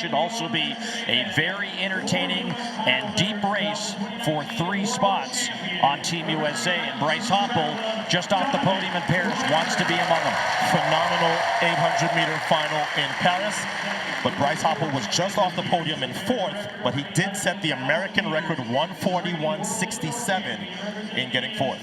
Should also be a very entertaining and deep race for 3 spots on Team USA. And Bryce Hoppel, just off the podium in Paris, wants to be among them. Phenomenal 800-meter final in Paris. But Bryce Hoppel was just off the podium in 4th, but he did set the American record 141.67 in getting 4th.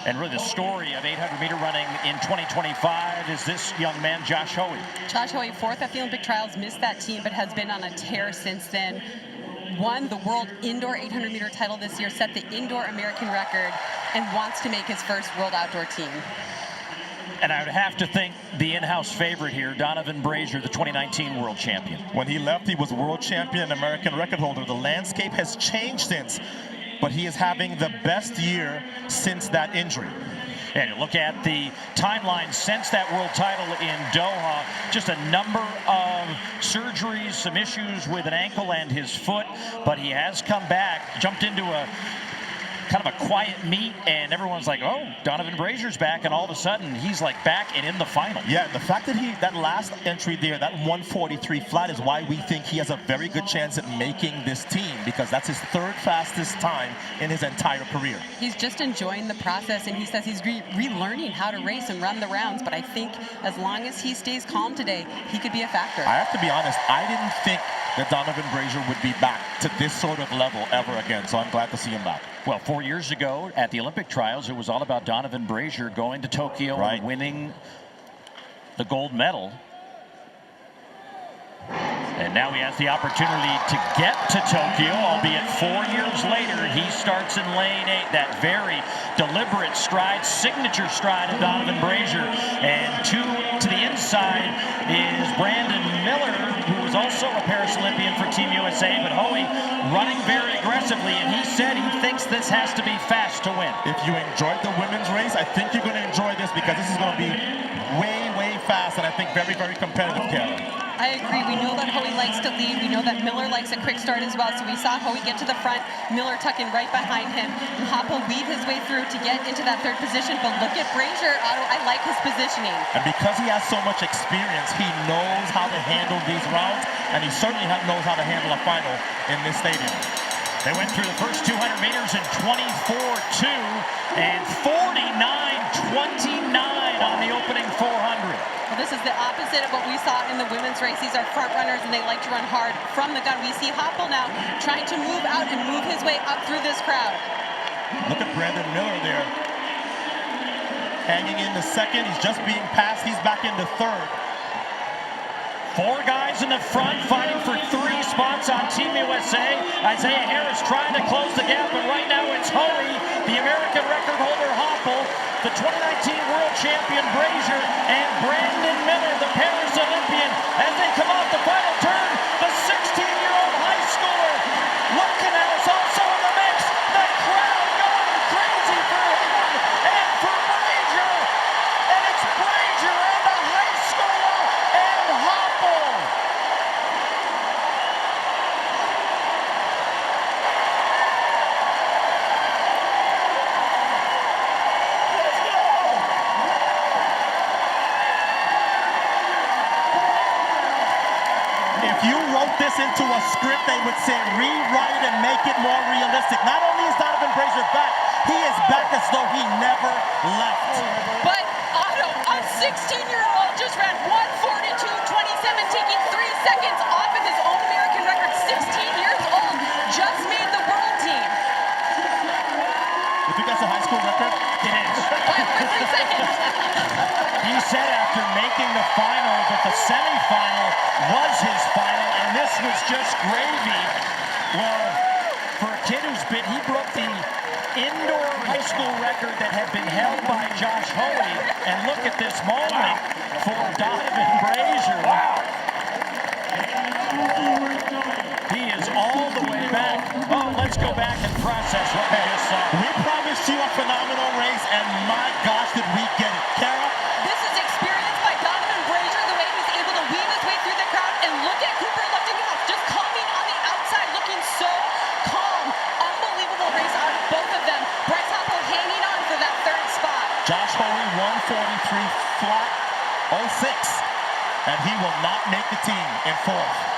And really the story of 800-meter running in 2025 is this young man, Josh Hoey. Josh Hoey, 4th at the Olympic trials, missed that team, but has been on a tear since then. Won the world indoor 800-meter title this year, set the indoor American record, and wants to make his first world outdoor team. And I would have to think the in-house favorite here, Donovan Brazier, the 2019 world champion. When he left, he was world champion and American record holder. The landscape has changed since, but he is having the best year since that injury. And you look at the timeline since that world title in Doha, just a number of surgeries, some issues with an ankle and his foot, but he has come back, jumped into a kind of a quiet meet, and everyone's like, oh, Donovan Brazier's back, and all of a sudden he's like back and in the final. Yeah, the fact that that last entry there, that 143 flat, is why we think he has a very good chance at making this team, because that's his 3rd fastest time in his entire career. He's just enjoying the process, and he says he's relearning how to race and run the rounds, but I think as long as he stays calm today, he could be a factor. I have to be honest, I didn't think that Donovan Brazier would be back to this sort of level ever again, so I'm glad to see him back. Well, 4 years ago at the Olympic trials, it was all about Donovan Brazier going to Tokyo and winning the gold medal. And now he has the opportunity to get to Tokyo, albeit 4 years later. He starts in lane 8, that very deliberate stride, signature stride of Donovan Brazier. And to the inside is Brandon Miller, who was also a Paris Olympian for Team USA, but Hoey running very aggressively, and he said he thinks this has to be fast to win. If you enjoyed the women's race, I think you're going to enjoy this, because this is going to be way, way fast, and I think very, very competitive, Kara. I agree. We know that Hoey likes to lead. We know that Miller likes a quick start as well. So we saw Hoey get to the front, Miller tucking right behind him, and Hoppel weave his way through to get into that 3rd position. But look at Brazier, Otto. I like his positioning. And because he has so much experience, he knows how to handle these rounds, and he certainly knows how to handle a final in this stadium. They went through the first 200 meters in 24.2 and 49.29 on the opening 400. Well, this is the opposite of what we saw in the women's race. These are front runners, and they like to run hard from the gun. We see Hoppel now trying to move out and move his way up through this crowd. Look at Brandon Miller there, hanging in the 2nd. He's just being passed. He's back into 3rd. 4 guys in the front fighting for 3 spots on Team USA. Isaiah Harris trying to close the gap, and right now it's Hoey, the American record holder Hoppel, the 2019 world champion Brazier, and Brandon Miller, the Paris Olympian, as they come off the final turn. The 16-year-old high schooler, Lutkinen, is also in the mix. The crowd going crazy for him and for Brazier, and it's Brazier and the high schooler and Hoppel. If you wrote this into a script, they would say rewrite it and make it more realistic. Not only is Donovan Brazier back, he is back as though he never left. But Otto, a 16-year-old just ran 142.27, taking 3 seconds off of his own American record. 16 years old, just made the world team. You think that's a high school record? It is. 5.3 seconds. He said after making the final that the semifinal was his final, and this was just gravy. Well, for a kid who's been, he broke the indoor high school record that had been held by Josh Hoey, and look at this moment for Donovan Brazier. Wow. He is all the way back. Oh, let's go back and process what we just saw. We promised you a phenomenal race, and my gosh, did we get it. Kara? This is experienced by Donovan Brazier, the way he's able to weave his way through the crowd. And look at Cooper Lutkinen, just coming on the outside, looking so calm. Unbelievable race out of both of them. Bryce Hoppel hanging on for that 3rd spot. Josh Hoey, 143 flat, 06. And he will not make the team in 4th.